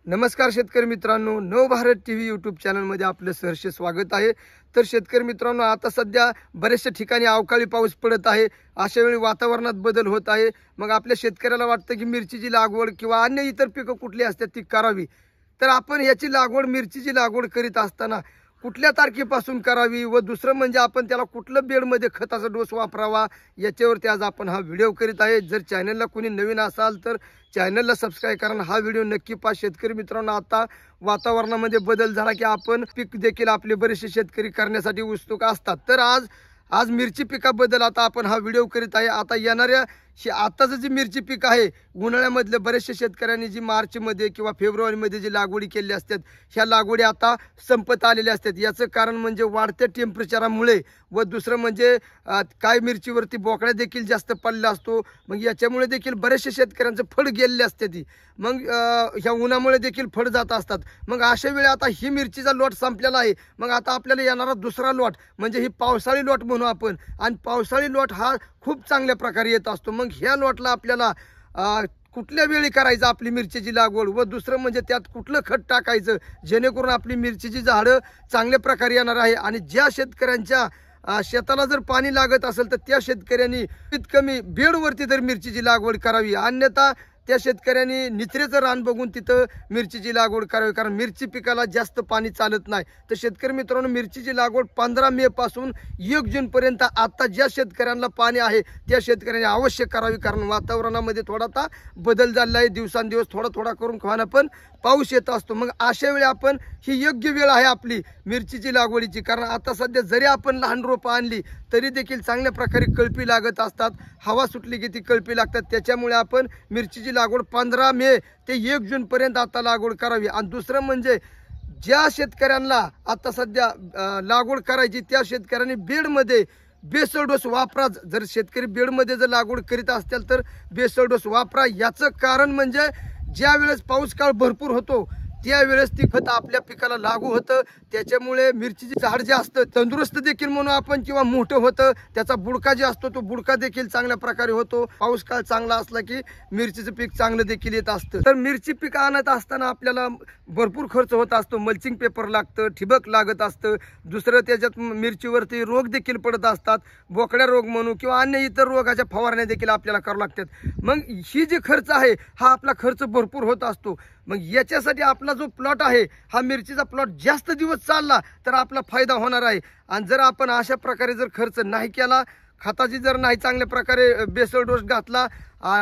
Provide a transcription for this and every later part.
नमस्कार शेतकरी मित्रांनो, नवभारत टीव्ही यूट्यूब चॅनलमध्ये आपलं सहर्ष स्वागत आहे। तर शेतकरी मित्रांनो, आता सध्या बरेचशा ठिकाणी अवकाळी पाऊस पडत आहे। अशा वेळी वातावरणात बदल होत आहे। मग आपल्या शेतकऱ्याला वाटतं की मिरचीची लागवड किंवा अन्य इतर पिकं कुठली असतात ती करावी। तर आपण याची लागवड मिरचीची लागवड करीत असताना कुठल्या तारखेपासून करावी व दुसरं म्हणजे आपण त्याला कुठलं बेडमध्ये खताचा डोस वापरावा याच्यावरती आज आपण हा व्हिडिओ करीत आहे। जर चॅनलला कोणी नवीन असाल तर चॅनलला सबस्क्राइब करा, हा व्हिडिओ नक्की पहा। शेतकरी मित्रांनो, आता वातावरणामध्ये बदल झाला की आपण पीक देखील आपले बरेचसे शेतकरी करण्यासाठी उत्सुक असतात। तर आज मिरची पिकाबद्दल आता आपण हा व्हिडिओ करीत आहे। आता येणाऱ्या आताचं जी मिरची पीक आहे, उन्हाळ्यामधले बरेचसे शेतकऱ्यांनी जी मार्चमध्ये किंवा फेब्रुवारीमध्ये जी लागवडी केली असतात, ह्या लागवडी आता संपत आलेल्या असतात। याचं कारण म्हणजे वाढत्या टेम्परेचरमुळे व दुसरं म्हणजे काय मिरचीवरती बोकड्या देखील जास्त पडला असतो। मग याच्यामुळे देखील बरेचसे शेतकऱ्यांचं फळ गेलेले असते ती, मग ह्या उन्हामुळे देखील फळ जात असतात। मग अशा वेळी आता ही मिरचीचा लॉट संपलेला आहे। मग आता आपल्याला येणारा दुसरा लॉट म्हणजे ही पावसाळी लॉट म्हणू आपण, आणि पावसाळी लॉट हा खूप चांगल्या प्रकारे येत असतो। मग ह्या लॉटला आपल्याला कुठल्या वेळी करायचं आपली मिरचीची लागवड व दुसरं म्हणजे त्यात कुठलं खत टाकायचं जेणेकरून आपली मिरचीची झाडं चांगल्या प्रकारे येणार आहे। आणि ज्या शेतकऱ्यांच्या शेताला जर पाणी लागत असेल तर त्या शेतकऱ्यांनी कमीत कमी बेडवरती तर मिरचीची लागवड करावी, अन्यथा त्या शेतकऱ्यांनी निचऱ्याचं रान बघून तिथं मिरचीची लागवड करावी, कारण मिरची पिकाला जास्त पाणी चालत नाही। तर शेतकरी मित्रांनो, मिरचीची लागवड 15 मे पासून 1 जून पर्यंत आता ज्या शेतकऱ्यांना पाणी आहे त्या शेतकऱ्यांनी अवश्य करावी, कारण वातावरणामध्ये थोडासा बदल झाला आहे। दिवसांदिवस थोडा करून खाणं पण पाऊस येत असतो। मग अशा वेळी आपण ही योग्य वेळ आहे आपली मिरचीची लागवडीची, कारण आता सध्या जरी आपण लहान रोपं आणली तरी देखील चांगल्या प्रकारे कळपी लागत असतात। हवा सुटली की ती कळपी लागतात। त्याच्यामुळे आपण मिरचीची लागवड 15 मे ते 1 जून पर्यंत आता लागवड करावी। आणि दुसरं म्हणजे ज्या शेतकऱ्यांना आता सध्या लागवड करायची त्या शेतकऱ्यांनी बेडमध्ये बेसल डोस वापरा। जर शेतकरी बेडमध्ये जर लागवड करीत असतील तर बेसल डोस वापरा। याचं कारण म्हणजे ज्या वेळेस पाऊस काळ भरपूर होतो त्यावेळेस ती खत आपल्या पिकाला लागू होतं। त्याच्यामुळे मिरचीचे झाड जे असतं तंदुरुस्त देखील म्हणू आपण किंवा मोठं होतं, त्याचा बुडका जे असतो तो बुडका देखील चांगल्या प्रकारे होतो। पाऊस काळ चांगला असला की मिरचीचं पीक चांगलं देखील येत असतं। तर मिरची पीक आणत असताना आपल्याला भरपूर खर्च होत असतो। मल्चिंग पेपर लागतं, ठिबक लागत असतं, दुसरं त्याच्यात मिरचीवरती रोग देखील पडत असतात, बोकड्या रोग म्हणू किंवा अन्य इतर रोगाच्या फवारण्या देखील आपल्याला करावं लागतात। मग ही जी खर्च आहे हा आपला खर्च भरपूर होत असतो। मग याच्यासाठी आपला जो प्लॉट आहे हा मिरचीचा प्लॉट जास्त दिवस चालला तर आपला फायदा होणार आहे। आणि जर आपण अशा प्रकारे जर खर्च नाही केला, खताची जर नाही चांगल्या प्रकारे बेसल डोस घातला,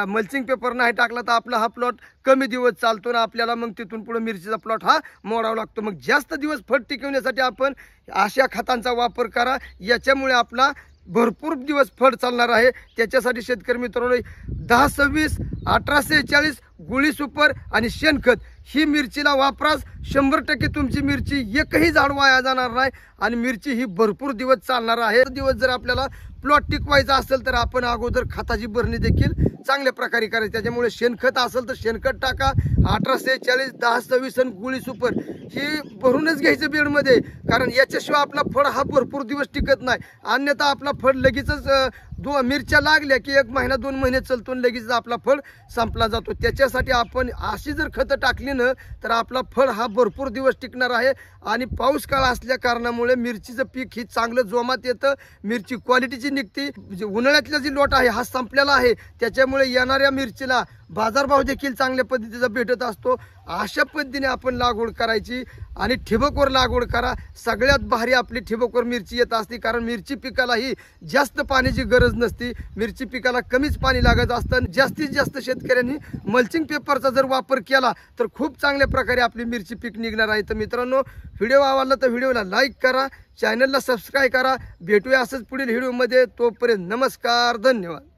मल्चिंग पेपर नाही टाकला तर आपला हा प्लॉट कमी दिवस चालतो ना आपल्याला मग तिथून पुढे मिरचीचा प्लॉट हा मोडावा लागतो। मग जास्त दिवस फळ टिकवण्यासाठी आपण अशा खतांचा वापर करा, याच्यामुळे आपला भरपूर दिवस फळ चालणार आहे। त्याच्यासाठी शेतकरी मित्रांनो 10-26, 18-46 गुळी सुपर आणि शेणखत ही मिरचीला वापरास 100% तुमची मिरची एकही झाड वाया जाणार नाही आणि मिरची ही भरपूर दिवस चालणार आहे। दिवस जर आपल्याला प्लॉट टिकवायचा असेल तर आपण अगोदर खताची भरणी देखील चांगल्या प्रकारे करायची। त्याच्यामुळे शेणखत असेल तर शेणखत टाका, 18-46, 10-26 आणि गुळी सुपर ही भरूनच घ्यायचं बेडमध्ये, कारण याच्याशिवाय आपला फळ हा भरपूर दिवस टिकत नाही। अन्यथा आपला फळ लगेचच मिरच्या लागल्या की 1 महिना 2 महिने चालतो आणि लगेच आपला फळ संपला जातो। त्याच्यासाठी आपण अशी जर खतं टाकली ना तर आपला फळ हा भरपूर दिवस टिकणार आहे। आणि पाऊस काळ असल्या कारणामुळे मिरचीचं पीक ही चांगलं जोमात येतं, मिरची क्वालिटीची निघते। उन्हाळ्यातला जी लॉट आहे हा संपलेला आहे, त्याच्यामुळे येणाऱ्या मिरचीला बाजारभाव देखील चांगल्या पद्धतीचा भेटत असतो। अशा पद्धतीने आपण लागवड करायची आणि ठिबकवर लागवड करा। सगळ्यात भारी आपली ठिबकवर मिरची येत असते, कारण मिरची पिकाला ही जास्त पाण्याची गरज नसते, मिरची पिकाला कमीच पाणी लागत असतं। जास्तीत जास्त शेतकऱ्यांनी मल्चिंग पेपरचा जर वापर केला तर खूप चांगल्या प्रकारे आपली मिरची पीक निघणार आहे। तर मित्रांनो, व्हिडिओ आवडला तर व्हिडिओला लाईक करा, चॅनलला सबस्क्राईब करा। भेटूया असंच पुढील व्हिडिओमध्ये, तोपर्यंत नमस्कार, धन्यवाद।